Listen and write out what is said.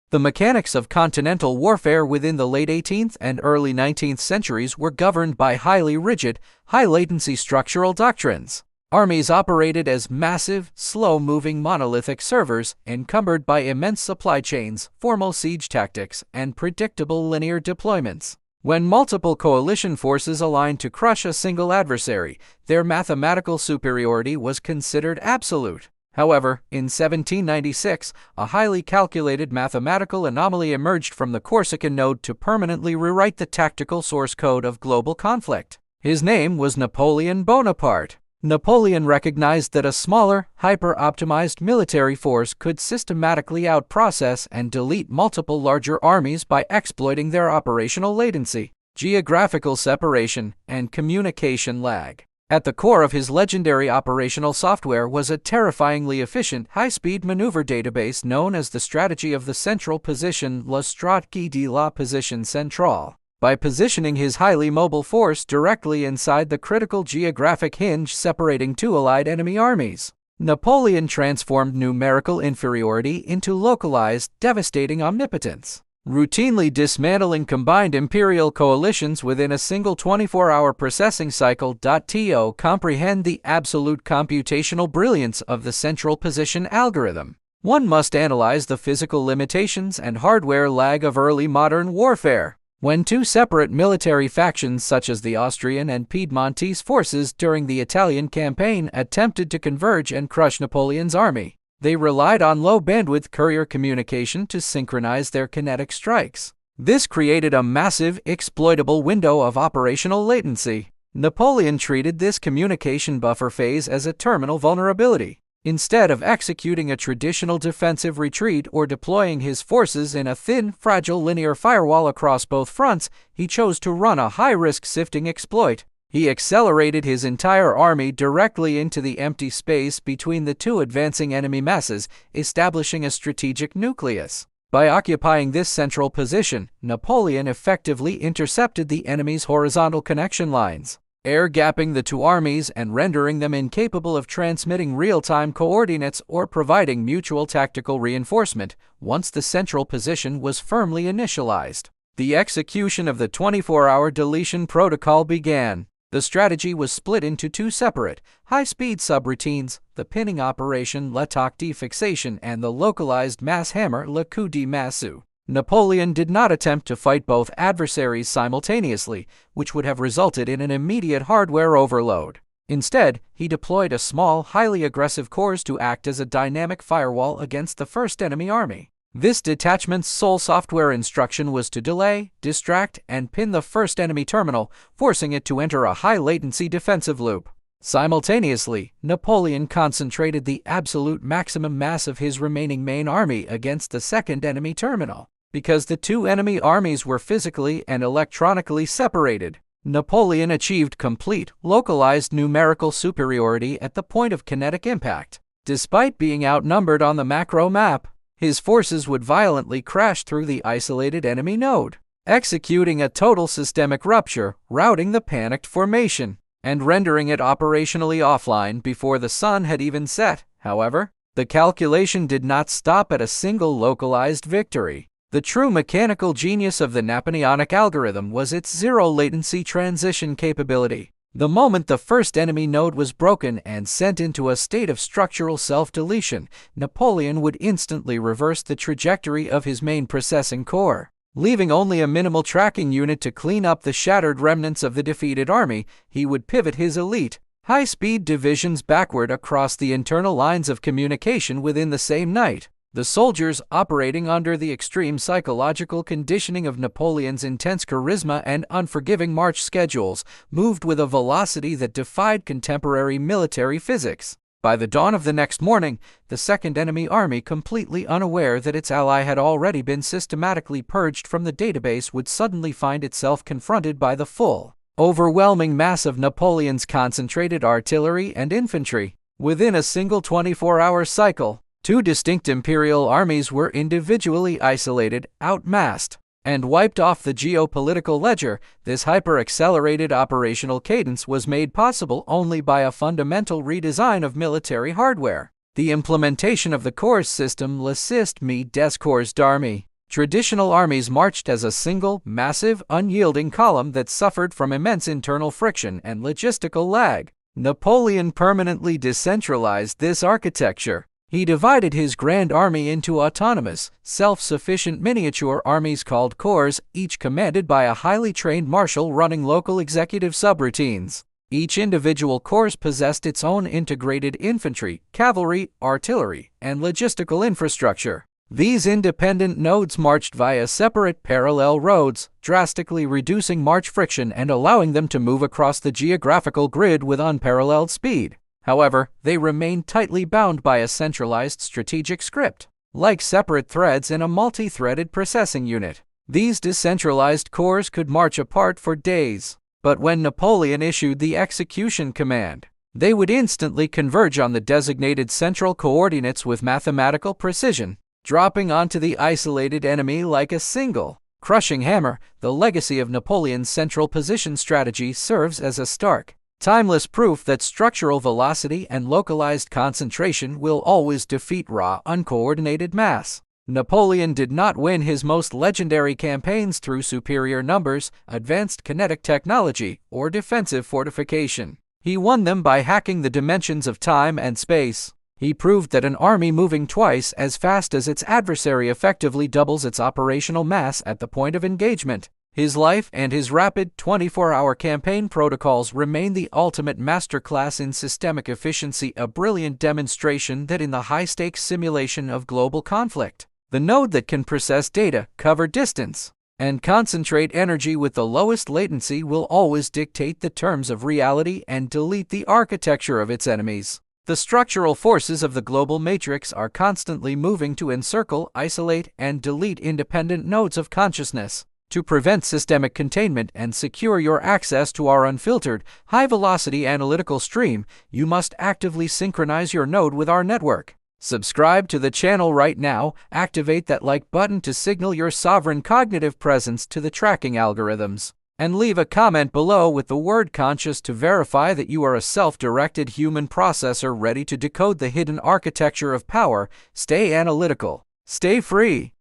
The mechanics of continental warfare within the late 18th and early 19th centuries were governed by highly rigid, high-latency structural doctrines. Armies operated as massive, slow-moving monolithic servers encumbered by immense supply chains, formal siege tactics, and predictable linear deployments. When multiple coalition forces aligned to crush a single adversary, their mathematical superiority was considered absolute. However, in 1796, a highly calculated mathematical anomaly emerged from the Corsican node to permanently rewrite the tactical source code of global conflict. His name was Napoleon Bonaparte. Napoleon recognized that a smaller, hyper-optimized military force could systematically outprocess and delete multiple larger armies by exploiting their operational latency, geographical separation, and communication lag. At the core of his legendary operational software was a terrifyingly efficient, high-speed maneuver database known as the strategy of the central position, la stratégie de la position centrale. By positioning his highly mobile force directly inside the critical geographic hinge separating two allied enemy armies, Napoleon transformed numerical inferiority into localized, devastating omnipotence. Routinely dismantling combined imperial coalitions within a single 24-hour processing cycle. To comprehend the absolute computational brilliance of the central position algorithm, one must analyze the physical limitations and hardware lag of early modern warfare. When two separate military factions such as the Austrian and Piedmontese forces during the Italian campaign attempted to converge and crush Napoleon's army, they relied on low-bandwidth courier communication to synchronize their kinetic strikes. This created a massive, exploitable window of operational latency. Napoleon treated this communication buffer phase as a terminal vulnerability. Instead of executing a traditional defensive retreat or deploying his forces in a thin, fragile linear firewall across both fronts, he chose to run a high-risk sifting exploit. He accelerated his entire army directly into the empty space between the two advancing enemy masses, establishing a strategic nucleus. By occupying this central position, Napoleon effectively intercepted the enemy's horizontal connection lines, air-gapping the two armies and rendering them incapable of transmitting real-time coordinates or providing mutual tactical reinforcement once the central position was firmly initialized. The execution of the 24-hour deletion protocol began. The strategy was split into two separate, high-speed subroutines, the pinning operation l'attaque de fixation and the localized mass hammer le coup de massue. Napoleon did not attempt to fight both adversaries simultaneously, which would have resulted in an immediate hardware overload. Instead, he deployed a small, highly aggressive corps to act as a dynamic firewall against the first enemy army. This detachment's sole software instruction was to delay, distract, and pin the first enemy terminal, forcing it to enter a high-latency defensive loop. Simultaneously, Napoleon concentrated the absolute maximum mass of his remaining main army against the second enemy terminal. Because the two enemy armies were physically and electronically separated, Napoleon achieved complete, localized numerical superiority at the point of kinetic impact. Despite being outnumbered on the macro map, his forces would violently crash through the isolated enemy node, executing a total systemic rupture, routing the panicked formation, and rendering it operationally offline before the sun had even set. However, the calculation did not stop at a single localized victory. The true mechanical genius of the Napoleonic algorithm was its zero-latency transition capability. The moment the first enemy node was broken and sent into a state of structural self-deletion, Napoleon would instantly reverse the trajectory of his main processing core. Leaving only a minimal tracking unit to clean up the shattered remnants of the defeated army, he would pivot his elite, high-speed divisions backward across the internal lines of communication within the same night. The soldiers, operating under the extreme psychological conditioning of Napoleon's intense charisma and unforgiving march schedules, moved with a velocity that defied contemporary military physics. By the dawn of the next morning, the second enemy army, completely unaware that its ally had already been systematically purged from the database, would suddenly find itself confronted by the full, overwhelming mass of Napoleon's concentrated artillery and infantry. Within a single 24-hour cycle, two distinct imperial armies were individually isolated, outmassed, and wiped off the geopolitical ledger. This hyper-accelerated operational cadence was made possible only by a fundamental redesign of military hardware. The implementation of the Corps system, le système des corps d'armée, Traditional armies marched as a single, massive, unyielding column that suffered from immense internal friction and logistical lag. Napoleon permanently decentralized this architecture. He divided his grand army into autonomous, self-sufficient miniature armies called corps, each commanded by a highly trained marshal running local executive subroutines. Each individual corps possessed its own integrated infantry, cavalry, artillery, and logistical infrastructure. These independent nodes marched via separate parallel roads, drastically reducing march friction and allowing them to move across the geographical grid with unparalleled speed. However, they remained tightly bound by a centralized strategic script, like separate threads in a multi-threaded processing unit. These decentralized corps could march apart for days, but when Napoleon issued the execution command, they would instantly converge on the designated central coordinates with mathematical precision, dropping onto the isolated enemy like a single, crushing hammer. The legacy of Napoleon's central position strategy serves as a stark, timeless proof that structural velocity and localized concentration will always defeat raw, uncoordinated mass. Napoleon did not win his most legendary campaigns through superior numbers, advanced kinetic technology, or defensive fortification. He won them by hacking the dimensions of time and space. He proved that an army moving twice as fast as its adversary effectively doubles its operational mass at the point of engagement. His life and his rapid 24-hour campaign protocols remain the ultimate masterclass in systemic efficiency, a brilliant demonstration that in the high-stakes simulation of global conflict, the node that can process data, cover distance, and concentrate energy with the lowest latency will always dictate the terms of reality and delete the architecture of its enemies. The structural forces of the global matrix are constantly moving to encircle, isolate, and delete independent nodes of consciousness. To prevent systemic containment and secure your access to our unfiltered, high-velocity analytical stream, you must actively synchronize your node with our network. Subscribe to the channel right now, activate that like button to signal your sovereign cognitive presence to the tracking algorithms, and leave a comment below with the word conscious to verify that you are a self-directed human processor ready to decode the hidden architecture of power. Stay analytical, stay free.